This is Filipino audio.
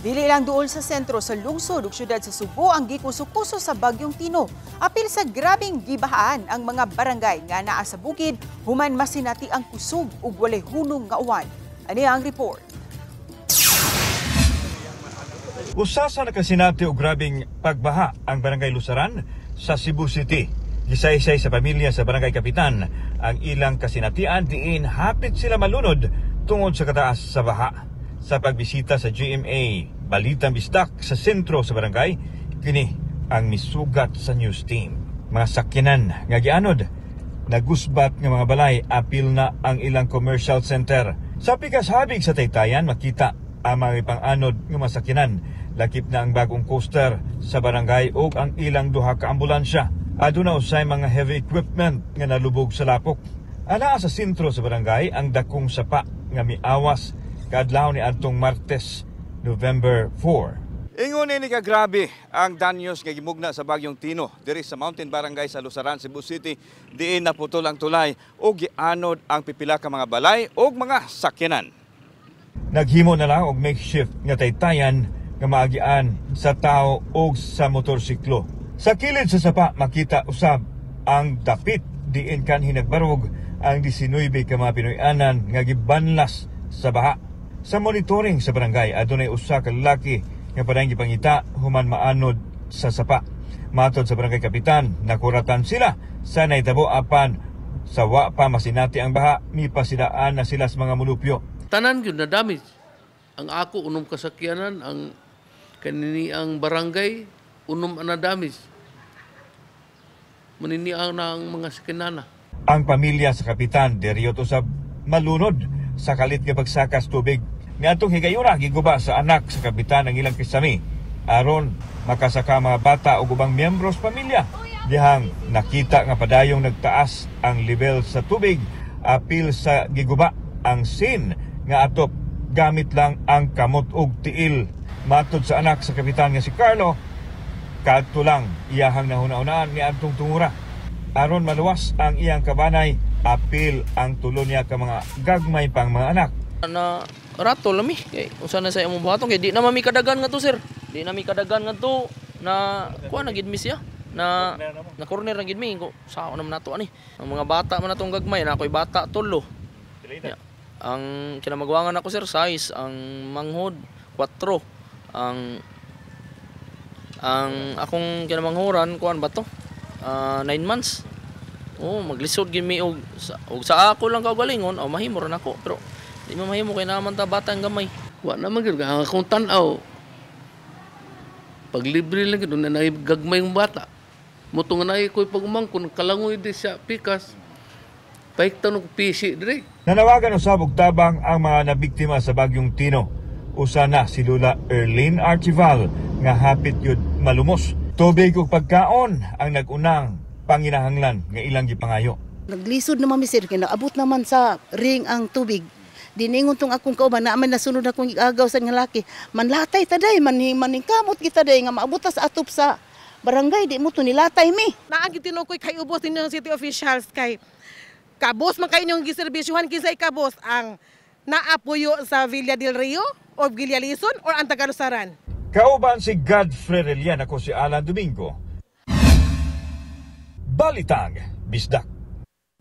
Dili lang duol sa sentro sa lungsod ug syudad sa Subo ang gikuso-kuso sa Bagyong Tino. Apil sa grabing gibahaan ang mga barangay nga naa sa bukid human masinati ang kusog ug walay hunong nga uwan. Ani ang report. Usa sa nakasinati og grabing pagbaha ang Barangay Lusaran sa Cebu City. Gisaysay sa pamilya sa Barangay Kapitan ang ilang kasinatian diin hapit sila malunod tungod sa kataas sa baha. Sa pagbisita sa GMA Balitang Bisdak sa sentro sa barangay, kini ang misugat sa news team. Mga sakyanan nga gianod, nagusbat nga mga balay, apil na ang ilang commercial center. Sa pikashabig sa Taytayan, makita ang mga pang-anod nga masakyanan. Lakip na ang bagong coaster sa barangay o ang ilang duha ka ambulansya. Aduna usay mga heavy equipment nga nalubog sa lapok. Ana sa sentro sa barangay ang dakong sapa nga miawas kadlaw ni adtong Martes, November 4. Ingon ni kagrabe ang danyos nga gimugna sa Bagyong Tino diri sa Mountain Barangay sa Lusaran, Cebu City, diin naputol ang tulay o gianod ang pipila ka mga balay o mga sakyanan. Naghimo na lang og makeshift nga taytayan nga maagian sa tao o sa motorsiklo. Sa kilid sa sapa makita usab ang dapit diin kan hinagbarog ang 19 ka mga Pinoyanan nga gibanlas sa baha. Sa monitoring sa barangay, adunay usa ka lalaki nga padayong gipangita human maanod sa sapa. Matod sa Barangay Kapitan, nakuratan sila sa nahitabo apan sa wa pa masinati ang baha, mipasidaan na sila sa mga mulupyo. Tanan gyud na damage. Ang ako unom kasakyanan, ang kanini ang barangay unom na damage. Maniniang na ang mga sakyanana. Ang pamilya sa Kapitan deriyoto sa malunod sa kalit nga pagsakas tubig. Niadtong higayuna giguba sa anak sa Kapitan ang ilang kisami aron makasaka mga bata o ubang miyembro sa pamilya. Dihang nakita nga padayong nagtaas ang level sa tubig, apil sa giguba ang scene nga atop gamit lang ang kamot ug tiil. Matod sa anak sa Kapitan nga si Carlo, kadto lang iyahang nahuna-unaan ni adtong tungura. Aron maluwas ang iyang kabanay, apil ang tulo niya ka mga gagmay pang mga anak. Na rato lami kay usa na sa imong buhaton kay di na mami kadagan nga to sir. Di na mi kadagan nga to na kuha na gid mi siya. Na corner na gid mi ko sao naman nato ani. Ang mga bata man natong gagmay na ako'y bata tulo. Yeah. Ang kinamagwangan ako sir size ang manghod 4. Ang akong kinamanghuran kuan ba to? 9 months. Oh, maglisod gid mi og sa ako lang kaugalingon o mahimo ron ako pero di mo mahimo kay naman ta bata ang gamay. Wa naman gyud ang akong tan-aw. Pag libre lang gyud na gagmay ng bata. Muto nga nay koy pagumangkon kalangoy di sa pikas. Paiktan og pisi dire. Nanawagan usab og tabang ang mga nabiktima sa Bagyong Tino. Usa na si Lula Erlene Archival nga hapit yun malumos. Tubig ug pagkaon ang nagunang panginahanglan nga ilang gipangayo. Naglisod naman mi sir kay naabot naman sa ring ang tubig. Diningon tong akong kauban na man nasunod akong igagaw sa nga laki. Manlatay taday maningkamot kita day nga maabot sa atop sa barangay di mo to nilatay mi. Naagi tinukoy kay ubos ninyong city officials kay kabos man kay inyong giserbisyuhan kinsay kabos ang naapuyo sa Villa del Rio o Villa Lison or ang Tagalusaran. Kauban si Godfrey Relian, ako si Alan Domingo. Balitang Bisdak.